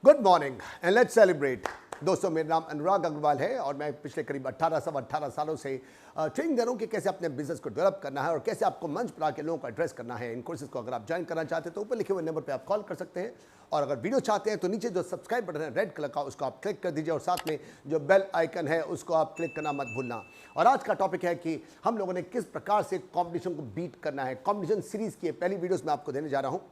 Good morning and let's celebrate. दोस्तों, मेरा नाम अनुराग अग्रवाल है और मैं पिछले करीब 18 सालों से ट्रेनिंग दे रहा हूँ कि कैसे अपने बिजनेस को डेवलप करना है और कैसे आपको मंच पर आके लोगों को एड्रेस करना है। इन कोर्सेज को अगर आप ज्वाइन करना चाहते हैं तो ऊपर लिखे हुए नंबर पे आप कॉल कर सकते हैं, और अगर वीडियो चाहते हैं तो नीचे जो सब्सक्राइब बटन है रेड कलर का, उसको आप क्लिक कर दीजिए और साथ में जो बेल आइकन है उसको आप क्लिक करना मत भूलना। और आज का टॉपिक है कि हम लोगों ने किस प्रकार से कॉम्पिटिशन को बीट करना है। कॉम्पिटिशन सीरीज की पहली वीडियोस मैं आपको देने जा रहा हूँ।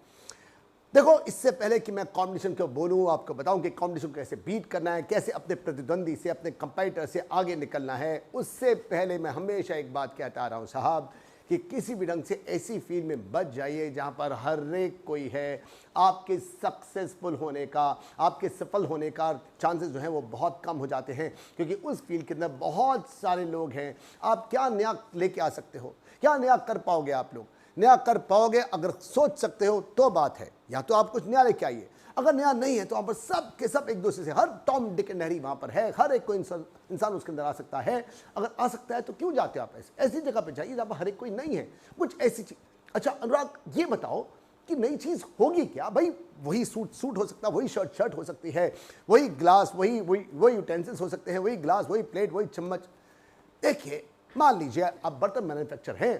देखो, इससे पहले कि मैं कॉम्पिटिशन को बोलूँ, आपको बताऊं कि कॉम्पिटिशन को कैसे बीट करना है, कैसे अपने प्रतिद्वंदी से, अपने कंपटीटर से आगे निकलना है, उससे पहले मैं हमेशा एक बात कहता आ रहा हूं साहब कि किसी भी ढंग से ऐसी फील्ड में बच जाइए जहां पर हर एक कोई है। आपके सक्सेसफुल होने का, आपके सफल होने का चांसेस जो हैं वो बहुत कम हो जाते हैं, क्योंकि उस फील्ड के अंदर बहुत सारे लोग हैं। आप क्या नया लेके आ सकते हो, क्या नया कर पाओगे? आप लोग नया कर पाओगे अगर सोच सकते हो तो बात है, या तो आप कुछ नया लेके आइए। अगर नया नहीं है तो वहाँ पर सब के सब एक दूसरे से, हर टॉम डिक एंड हैरी वहाँ पर है, हर एक कोई इंसान उसके अंदर आ सकता है। अगर आ सकता है तो क्यों जाते हो आप ऐसी जगह पे जाइए जहाँ पर हर एक कोई नहीं है, कुछ ऐसी चीज। अच्छा अनुराग, ये बताओ कि नई चीज होगी क्या? भाई वही सूट हो सकता है, वही शर्ट हो सकती है, वही ग्लास, वही यूटेंसिल्स हो सकते हैं, वही ग्लास, वही प्लेट, वही चम्मच। देखिए, मान लीजिए आप बर्तन मैन्युफैक्चर हैं,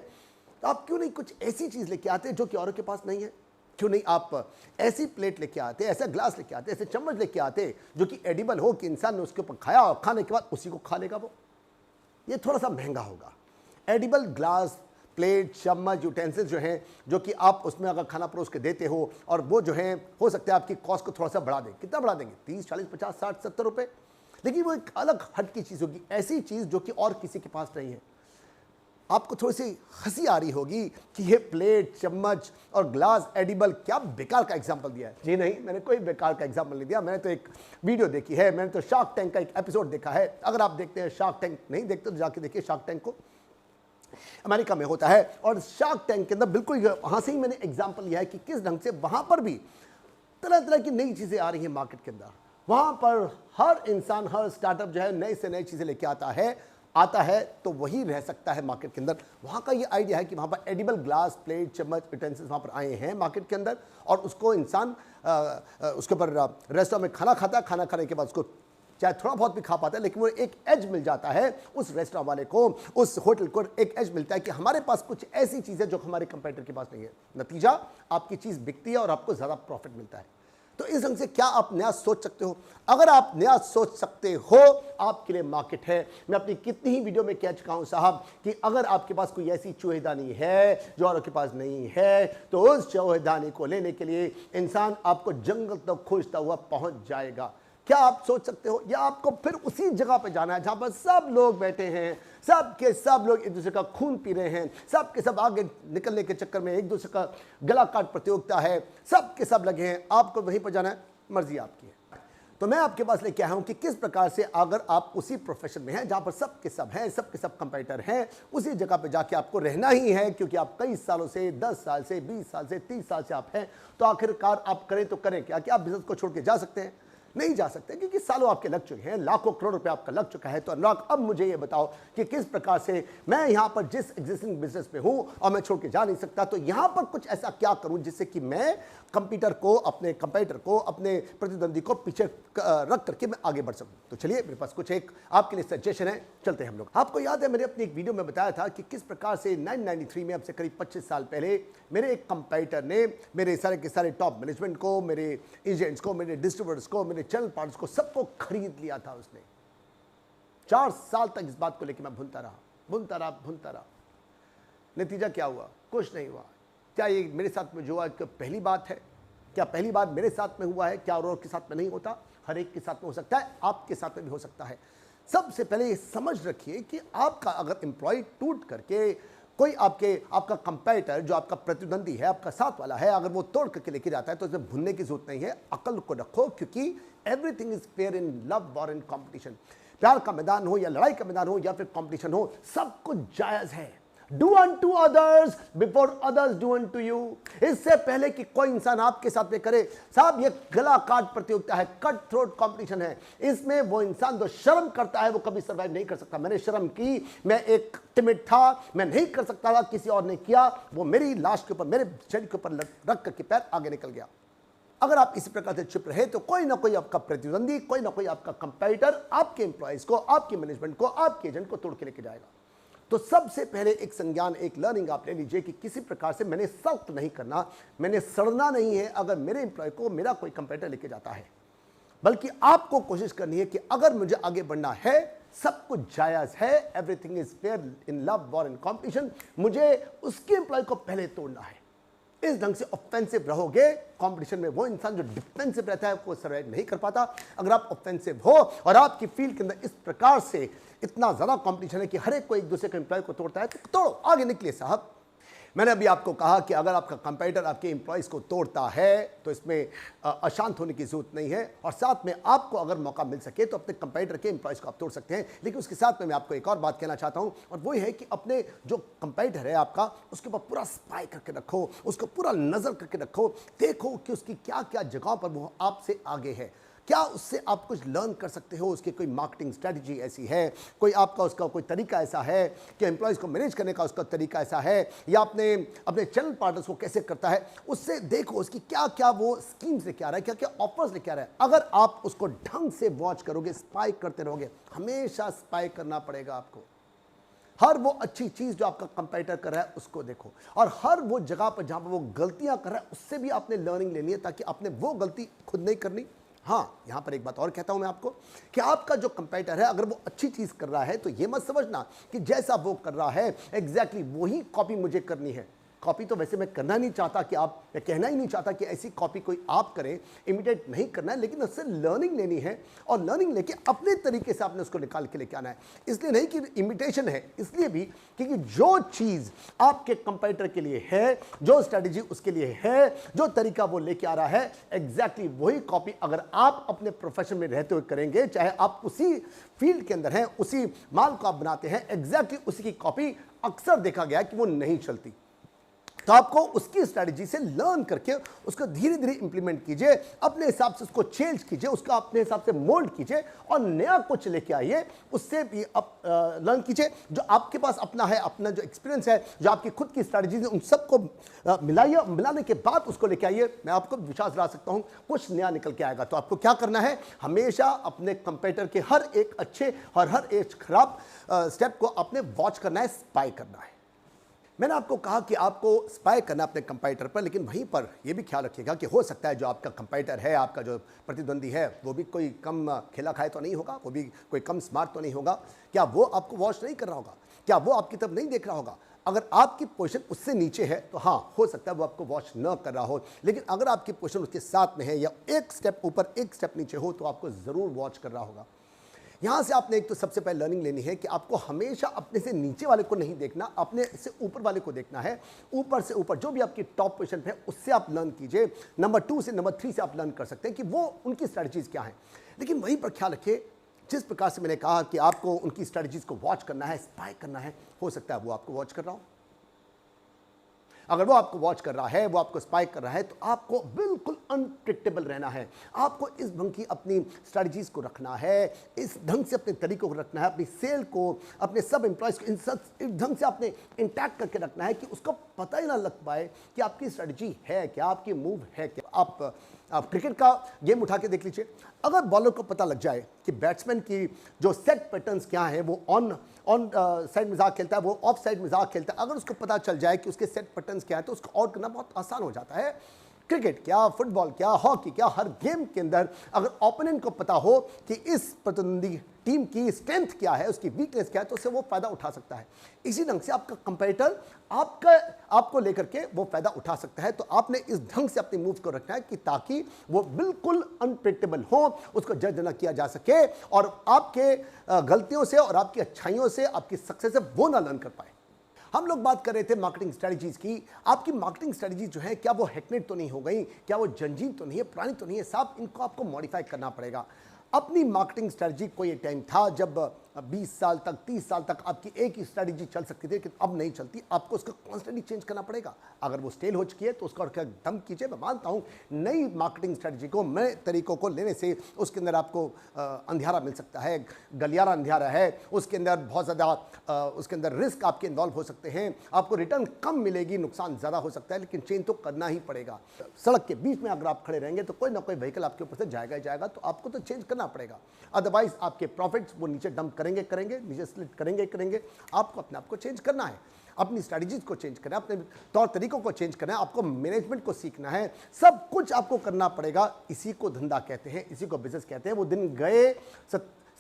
तो आप क्यों नहीं कुछ ऐसी चीज लेके आते जो कि औरों के पास नहीं है? क्यों नहीं आप ऐसी प्लेट लेके आते, ऐसा ग्लास लेके आते, ऐसे चम्मच लेके आते जो कि एडिबल हो, कि इंसान ने उसके ऊपर खाया और खाने के बाद उसी को खा लेगा वो। ये थोड़ा सा महंगा होगा। एडिबल ग्लास, प्लेट, चम्मच, यूटेंसिल्स जो हैं, जो कि आप उसमें अगर खाना परोस के देते हो, और वो जो है हो सकता है आपकी कॉस्ट को थोड़ा सा बढ़ा दें। कितना बढ़ा देंगे? 30, 40, 50, 60, 70 रुपए। लेकिन वो एक अलग हट की चीज होगी, ऐसी चीज जो कि और किसी के पास नहीं है। आपको थोड़ी सी हंसी आ रही होगी कि ये प्लेट, चम्मच और ग्लास एडिबल, क्या बेकार का एग्जांपल दिया है। जी नहीं, मैंने कोई बेकार का एग्जांपल नहीं दिया। मैंने तो एक वीडियो देखी है, मैंने तो शार्क टैंक का एक एपिसोड देखा है। अगर आप देखते हैं शार्क टैंक, नहीं देखते तो जाके देखिए शार्क टैंक को। अमेरिका में होता है, और शार्क टैंक के अंदर बिल्कुल वहां से ही मैंने एग्जाम्पल लिया है कि किस ढंग से वहां पर भी तरह तरह की नई चीजें आ रही हैं मार्केट के अंदर। वहां पर हर इंसान, हर स्टार्टअप जो है नई से नई चीजें लेके आता है तो वही रह सकता है मार्केट के अंदर। वहाँ का ये आइडिया है कि वहाँ पर एडिबल ग्लास, प्लेट, चम्मच, यूटेंसिल्स वहाँ पर आए हैं मार्केट के अंदर, और उसको इंसान उसके ऊपर रेस्टोरेंट में खाना खाता है। खाना खाने के बाद उसको चाहे थोड़ा बहुत भी खा पाता है, लेकिन वो एक एज मिल जाता है उस रेस्टोरेंट वाले को, उस होटल को एक एज मिलता है कि हमारे पास कुछ ऐसी चीज़ है जो हमारे कंपटीटर के पास नहीं है। नतीजा, आपकी चीज़ बिकती है और आपको ज़्यादा प्रॉफिट मिलता है। तो इस ढंग से क्या आप नया सोच सकते हो? अगर आप नया सोच सकते हो, आपके लिए मार्केट है। मैं अपनी कितनी ही वीडियो में कह चुका हूं साहब कि अगर आपके पास कोई ऐसी चूहेदानी है जो औरों के पास नहीं है, तो उस चूहेदानी को लेने के लिए इंसान आपको जंगल तक खोजता हुआ पहुंच जाएगा। क्या आप सोच सकते हो? या आपको फिर उसी जगह पे जाना है जहां पर सब लोग बैठे हैं, सब के सब लोग एक दूसरे का खून पी रहे हैं, सब के सब आगे निकलने के चक्कर में एक दूसरे का गला काट प्रतियोगिता है, सब के सब लगे हैं, आपको वहीं पर जाना है, मर्जी आपकी है। तो मैं आपके पास लेके आया हूं कि किस प्रकार से अगर आप उसी प्रोफेशन में हैं जहां पर सब के सब हैं, सब के सब कंपटीटर हैं, उसी जगह पे जाके आपको रहना ही है, क्योंकि आप कई सालों से, 10 साल से, 20 साल से, 30 साल से आप हैं। तो आखिरकार आप करें तो करें क्या? आप बिजनेस को छोड़ के जा सकते हैं? नहीं जा सकते, क्योंकि सालों आपके लग चुके हैं, लाखों करोड़ रुपए आपका लग चुका है। तो अनुराग, अब मुझे ये बताओ कि किस प्रकार से मैं यहां पर जिस एग्जिस्टिंग बिजनेस पे हूं और मैं छोड़ के जा नहीं सकता, तो यहां पर कुछ ऐसा क्या करूं जिससे कि मैं कंपटीटर को, अपने प्रतिद्वंदी को पीछे रख करके मैं आगे बढ़ सकूं। तो चलिए, मेरे पास कुछ एक आपके लिए सजेशन है, चलते हैं हम लोग। आपको याद है, मैंने अपनी एक वीडियो में बताया था कि किस प्रकार से 1993 में, अब से करीब 25 साल पहले, मेरे एक कंपटीटर ने मेरे सारे के सारे टॉप मैनेजमेंट को, मेरे एजेंट्स को, मेरे डिस्ट्रीब्यूटर्स को, मेरे चैनल पार्टनर्स को, सबको खरीद लिया था उसने। 4 साल तक इस बात को लेकर मैं भूनता रहा। नतीजा क्या हुआ? कुछ नहीं हुआ। क्या ये मेरे साथ में जो आज पहली बात है? क्या पहली बार मेरे साथ में हुआ है? क्या और के साथ में नहीं होता? हर एक के साथ में हो सकता है, आपके साथ में भी हो सकता है। सबसे पहले ये समझ रखिए कि आपका अगर एम्प्लॉय टूट करके कोई आपका कंपटीटर, जो आपका प्रतिद्वंदी है, आपका साथ वाला है, अगर वो तोड़ करके लेके जाता है तो इसमें भूलने की जरूरत नहीं है। अकल को रखो, क्योंकि everything is fair in love और इन कॉम्पिटिशन। प्यार का मैदान हो या लड़ाई का मैदान हो या फिर कॉम्पिटिशन हो, सब कुछ जायज है। Do unto others before others do unto you। इससे पहले कि कोई इंसान आपके साथ में करे, साहब ये गला काट प्रतियोगिता है, कट थ्रोट कंपटीशन है। इसमें वो इंसान जो शर्म करता है वो कभी सर्वाइव नहीं कर सकता। मैंने शर्म की, मैं एक टिमिड था, मैं नहीं कर सकता था, किसी और ने किया, वो मेरी लाश के ऊपर, मेरे शरीर के ऊपर रख करके पैर आगे निकल गया। अगर आप इसी प्रकार से चुप रहे तो कोई ना कोई आपका प्रतिद्वंदी, कोई ना कोई आपका कंपेटिटर आपके एम्प्लॉयज को, आपके मैनेजमेंट को, आपके एजेंट को तोड़ के लेके जाएगा। तो सबसे पहले एक संज्ञान, एक लर्निंग आप ले लीजिए कि किसी प्रकार से मैंने सख्त नहीं करना, मैंने सड़ना नहीं है अगर मेरे एम्प्लॉय को मेरा कोई कंपेटिटर लेके जाता है, बल्कि आपको कोशिश करनी है कि अगर मुझे आगे बढ़ना है, सब कुछ जायज है, everything is fair in love war in competition, मुझे उसके एम्प्लॉय को पहले तोड़ना है। इस ढंग से ऑफेंसिव रहोगे कंपटीशन में, वो इंसान जो डिफेंसिव रहता है वो सर्वाइव नहीं कर पाता। अगर आप ऑफेंसिव हो और आपकी फील्ड के अंदर इस प्रकार से इतना ज्यादा कंपटीशन है कि हर एक को एक दूसरे के एम्प्लॉय को तोड़ता है, तो तोड़ो, आगे निकलिए साहब। मैंने अभी आपको कहा कि अगर आपका कंपेटिटर आपके एम्प्लॉयज़ को तोड़ता है तो इसमें अशांत होने की जरूरत नहीं है, और साथ में आपको अगर मौका मिल सके तो अपने कंपेटिटर के एम्प्लॉयज़ को आप तोड़ सकते हैं। लेकिन उसके साथ में मैं आपको एक और बात कहना चाहता हूं, और वो है कि अपने जो कंपेटिटर है आपका, उसके ऊपर पूरा स्पाई करके रखो, उसको पूरा नज़र करके रखो, देखो कि उसकी क्या क्या जगहों पर वो आपसे आगे है, क्या उससे आप कुछ लर्न कर सकते हो, उसकी कोई मार्केटिंग स्ट्रेटजी ऐसी है, कोई आपका उसका कोई तरीका ऐसा है कि एम्प्लॉयज़ को मैनेज करने का उसका तरीका ऐसा है, या अपने चैनल पार्टनर्स को कैसे करता है, उससे देखो उसकी क्या क्या वो स्कीम्स लेके आ रहा है, क्या क्या ऑफर्स लेके आ रहा है। अगर आप उसको ढंग से वॉच करोगे, स्पाई करते रहोगे, हमेशा स्पाई करना पड़ेगा आपको। हर वो अच्छी चीज़ जो आपका कंपेटिटर कर रहा है उसको देखो, और हर वो जगह पर जहाँ पर वो गलतियाँ कर रहा है उससे भी आपने लर्निंग लेनी है, ताकि आपने वो गलती खुद नहीं करनी। हाँ, यहां पर एक बात और कहता हूं मैं आपको कि आपका जो कंपेटिटर है अगर वो अच्छी चीज कर रहा है तो ये मत समझना कि जैसा वो कर रहा है एग्जैक्टली वही कॉपी मुझे करनी है। कॉपी तो वैसे मैं करना नहीं चाहता कि आप, मैं कहना ही नहीं चाहता कि ऐसी कॉपी कोई आप करें, इमिटेट नहीं करना है, लेकिन उससे लर्निंग लेनी है, और लर्निंग लेके अपने तरीके से आपने उसको निकाल के लेके आना है। इसलिए नहीं कि इमिटेशन है, इसलिए भी क्योंकि जो चीज़ आपके कंपेटिटर के लिए है, जो स्ट्रेटजी उसके लिए है, जो तरीका वो लेके आ रहा है, एग्जैक्टली वही कॉपी अगर आप अपने प्रोफेशन में रहते हुए करेंगे, चाहे आप उसी फील्ड के अंदर हैं, उसी माल को आप बनाते हैं, एग्जैक्टली उसी की कॉपी अक्सर देखा गया कि वो नहीं चलती। तो आपको उसकी स्ट्रैटेजी से लर्न करके उसको धीरे धीरे इंप्लीमेंट कीजिए, अपने हिसाब से उसको चेंज कीजिए, उसका अपने हिसाब से मोल्ड कीजिए, और नया कुछ लेके आइए, उससे भी आप लर्न कीजिए। जो आपके पास अपना है, अपना जो एक्सपीरियंस है, जो आपकी खुद की स्ट्रैटेजी है, उन सबको मिलाइए, मिलाने के बाद उसको लेके आइए। मैं आपको विश्वास दिला सकता हूं कुछ नया निकल के आएगा। तो आपको क्या करना है, हमेशा अपने कंपेटिटर के हर एक अच्छे और हर एक खराब स्टेप को आपने वॉच करना है, स्पाई करना है। मैंने आपको कहा कि आपको स्पाई करना अपने कंपेटिटर पर, लेकिन वहीं पर यह भी ख्याल रखिएगा कि हो सकता है जो आपका कंपेटिटर है, आपका जो प्रतिद्वंदी है, वो भी कोई कम खिला खाए तो नहीं होगा, वो भी कोई कम स्मार्ट तो नहीं होगा। क्या वो आपको वॉच नहीं कर रहा होगा? क्या वो आपकी तरफ नहीं देख रहा होगा? अगर आपकी पोजीशन उससे नीचे है तो हाँ, हो सकता है वो आपको वॉच न कर रहा हो, लेकिन अगर आपकी पोजीशन उसके साथ में है या एक स्टेप ऊपर एक स्टेप नीचे हो तो आपको ज़रूर वॉच कर रहा होगा। यहां से आपने एक तो सबसे पहले लर्निंग लेनी है कि आपको हमेशा अपने से नीचे वाले को नहीं देखना, अपने से ऊपर वाले को देखना है। ऊपर से ऊपर जो भी आपकी टॉप पोजीशन पे है उससे आप लर्न कीजिए। नंबर 2 से नंबर 3 से आप लर्न कर सकते हैं कि वो उनकी स्ट्रेटजीज क्या हैं, लेकिन वहीं पर ख्याल रखिए जिस प्रकार से मैंने कहा कि आपको उनकी स्ट्रेटजीज को वॉच करना है, स्पाई करना है, हो सकता है वो आपको वॉच कर रहा हो। अगर वो आपको वॉच कर रहा है, वो आपको स्पाई कर रहा है, तो आपको बिल्कुल अनप्रिडिक्टेबल रहना है। आपको इस ढंग की अपनी स्ट्रेटजीज को रखना है, इस ढंग से अपने तरीकों को रखना है, अपनी सेल को, अपने सब एम्प्लॉयज़ को इस ढंग से आपने इंटैक्ट करके रखना है कि उसको पता ही ना लग पाए कि आपकी स्ट्रेटजी है क्या, आपकी मूव है क्या। आप क्रिकेट का गेम उठा के देख लीजिए, अगर बॉलर को पता लग जाए कि बैट्समैन की जो सेट पैटर्न्स क्या हैं, वो ऑन साइड मिजाज खेलता है, वो ऑफ साइड मिजाज खेलता है, अगर उसको पता चल जाए कि उसके सेट पैटर्न्स क्या है तो उसको आउट करना बहुत आसान हो जाता है। क्रिकेट क्या, फुटबॉल क्या, हॉकी क्या, हर गेम के अंदर अगर ओपोनेंट को पता हो कि इस प्रतिद्वंदी टीम की स्ट्रेंथ क्या है, उसकी वीकनेस क्या है, तो उससे वो फायदा उठा सकता है। इसी ढंग से आपका कंपेटिटर आपको लेकर के वो फायदा उठा सकता है। तो आपने इस ढंग से अपनी मूव को रखना है कि ताकि वो बिल्कुल अनप्रेडिक्टेबल हो, उसको जज न किया जा सके, और आपके गलतियों से और आपकी अच्छाइयों से, आपकी सक्सेस से वो ना लर्न कर पाए। हम लोग बात कर रहे थे मार्केटिंग स्ट्रेटजीज की। आपकी मार्केटिंग स्ट्रेटजी जो है, क्या वो हैकनेट तो नहीं हो गई, क्या वो जंजीर तो नहीं है, पुरानी तो नहीं है साहब, इनको आपको मॉडिफाई करना पड़ेगा। अपनी मार्केटिंग स्ट्रेटजी कोई एक टाइम था जब 20 साल तक, 30 साल तक आपकी एक ही स्ट्रैटेजी चल सकती थी, लेकिन अब नहीं चलती। आपको उसको कॉन्स्टेंटली चेंज करना पड़ेगा। अगर वो स्टेल हो चुकी है तो उसका दम कीजिए। मैं मानता हूँ नई मार्केटिंग स्ट्रैटेजी को, नए तरीकों को लेने से उसके अंदर आपको अंधियारा मिल सकता है, गलियारा अंधियारा है, उसके अंदर बहुत ज़्यादा उसके अंदर रिस्क आपके इन्वॉल्व हो सकते हैं, आपको रिटर्न कम मिलेगी, नुकसान ज़्यादा हो सकता है, लेकिन चेंज तो करना ही पड़ेगा। सड़क के बीच में अगर आप खड़े रहेंगे तो कोई ना कोई व्हीकल आपके ऊपर से जाएगा ही जाएगा, तो आपको तो चेंज करना पड़ेगा। अदरवाइज आपके प्रॉफिट्स वो नीचे डंप करेंगे, नीचे स्लिट करेंगे। आपको अपने आप को चेंज करना है, अपनी स्ट्रैटेजीज को चेंज करना है, अपने तौर तरीकों को चेंज करना है, आपको मैनेजमेंट को सीखना है, सब कुछ आपको करना पड़ेगा। इसी को धंधा कहते हैं, इसी को बिजनेस कहते हैं। वो दिन गए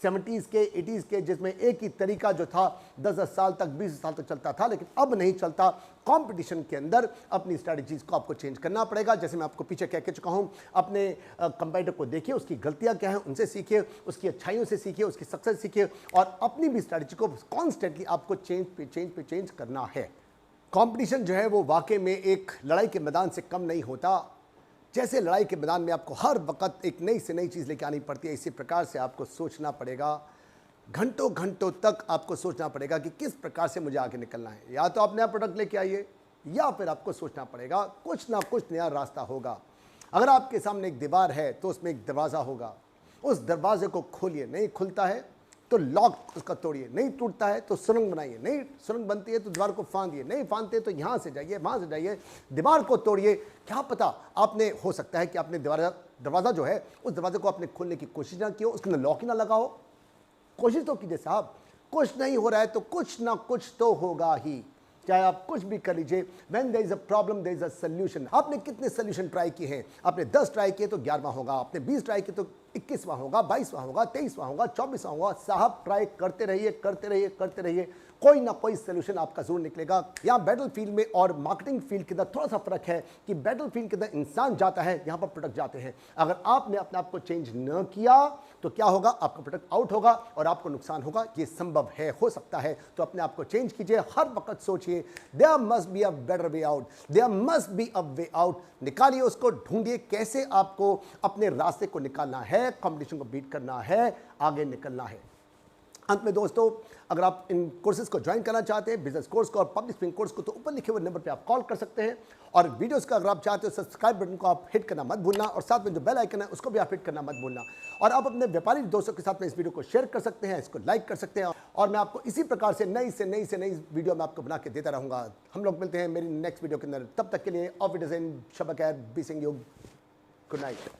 70s के 80s के जिसमें एक ही तरीका जो था 10-10 साल तक, 20 साल तक चलता था, लेकिन अब नहीं चलता। कंपटीशन के अंदर अपनी स्ट्रैटेजीज को आपको चेंज करना पड़ेगा। जैसे मैं आपको पीछे कह के चुका हूं, अपने कंपेटिटर को देखिए, उसकी गलतियां क्या हैं उनसे सीखिए, उसकी अच्छाइयों से सीखिए, उसकी सक्सेस सीखिए, और अपनी भी स्ट्रैटेजी को कॉन्स्टेंटली आपको चेंज करना है। कंपटीशन जो है वो वाकई में एक लड़ाई के मैदान से कम नहीं होता। जैसे लड़ाई के मैदान में आपको हर वक्त एक नई से नई चीज़ लेके आनी पड़ती है, इसी प्रकार से आपको सोचना पड़ेगा। घंटों घंटों तक आपको सोचना पड़ेगा कि किस प्रकार से मुझे आगे निकलना है। या तो आप नया प्रोडक्ट लेके आइए, या फिर आपको सोचना पड़ेगा कुछ ना कुछ नया रास्ता होगा। अगर आपके सामने एक दीवार है तो उसमें एक दरवाज़ा होगा, उस दरवाजे को खोलिए, नहीं खुलता है तो लॉक उसका तोड़िए, नहीं टूटता है तो सुरंग बनाइए, नहीं सुरंग बनती है तो दीवार को फांदिए, नहीं फांदते तो यहाँ से जाइए, वहाँ से जाइए, दीवार को तोड़िए। क्या पता आपने, हो सकता है कि आपने दरवाज़ा जो है उस दरवाजे को आपने खोलने की कोशिश ना की हो, उसके अंदर लॉक ही ना लगा हो। कोशिश तो कीजिए साहब, कुछ नहीं हो रहा है तो कुछ ना कुछ तो होगा ही, चाहे आप कुछ भी कर लीजिए। When there is a problem, there is a solution। आपने कितने सोल्यूशन ट्राई किए हैं? आपने 10 ट्राई किए तो 11वां होगा, आपने 20 ट्राई किए तो 21वां होगा, 22वां होगा, 23वां होगा, 24वां होगा। साहब ट्राई करते रहिए, करते रहिए, करते रहिए, कोई ना कोई सोल्यूशन आपका जरूर निकलेगा। यहाँ बैटल फील्ड में और मार्केटिंग फील्ड के अंदर थोड़ा सा फर्क है कि बैटल फील्ड के अंदर इंसान जाता है, यहाँ पर प्रोडक्ट जाते हैं। अगर आपने अपने आप को चेंज न किया तो क्या होगा? आपका प्रोडक्ट आउट होगा और आपको नुकसान होगा। ये संभव है, हो सकता है। तो अपने आप को चेंज कीजिए, हर वक्त सोचिए there must be a better way out, there must be a way out. निकालिए उसको, ढूंढिए कैसे आपको अपने रास्ते को निकालना है, कंपटीशन को बीट करना है, आगे निकलना है। अंत में दोस्तों, अगर आप इन कोर्सेज को ज्वाइन करना चाहते हैं, बिजनेस कोर्स को और पब्लिक स्पीकिंग कोर्स को, तो ऊपर लिखे हुए नंबर पे आप कॉल कर सकते हैं। और वीडियोस का अगर आप चाहते हो, सब्सक्राइब बटन को आप हिट करना मत भूलना, और साथ में जो बेल आइकन है उसको भी आप हिट करना मत भूलना। और आप अपने व्यापारी दोस्तों के साथ में इस वीडियो को शेयर कर सकते हैं, इसको लाइक कर सकते हैं, और मैं आपको इसी प्रकार से नई वीडियो मैं आपको बना के देता रहूँगा। हम लोग मिलते हैं मेरी नेक्स्ट वीडियो के अंदर। तब तक के लिए ऑफ इट इज इन शब खैर, be seeing you, good night.